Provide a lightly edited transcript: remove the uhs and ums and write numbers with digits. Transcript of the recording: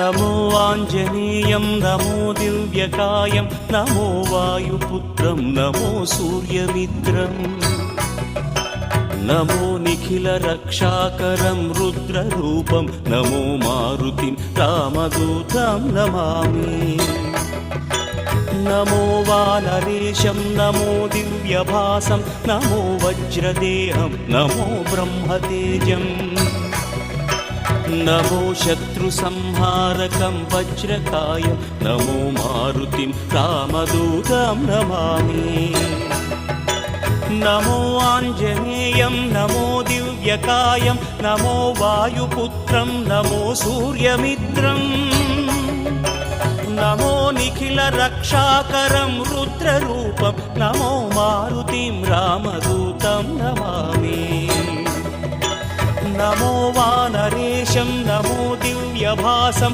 నమో ఆంజనేయం నమో దివ్యకాయం నమో వాయుపుత్రం నమో సూర్యమిత్రం నమో నిఖిల రక్షాకరం రుద్రరూపం నమో మారుతిం రామదూతం నమామి నమో వానరేశం నమో దివ్యభాసం నమో వజ్రదేహం నమో బ్రహ్మతేజం నమో శత్రు సంహారకం వజ్రకాయం నమో మారుతిం రామదూతం నమామి నమో ఆంజనేయం నమో దివ్యకాయం నమో వాయుపుత్రం నమో సూర్యమిత్రం నమో నిఖిల రక్షాకరం రుద్రరూపం నమో మారుతిం రామదూతం నమామి నమో వానరేశం నమో దివ్యభాసం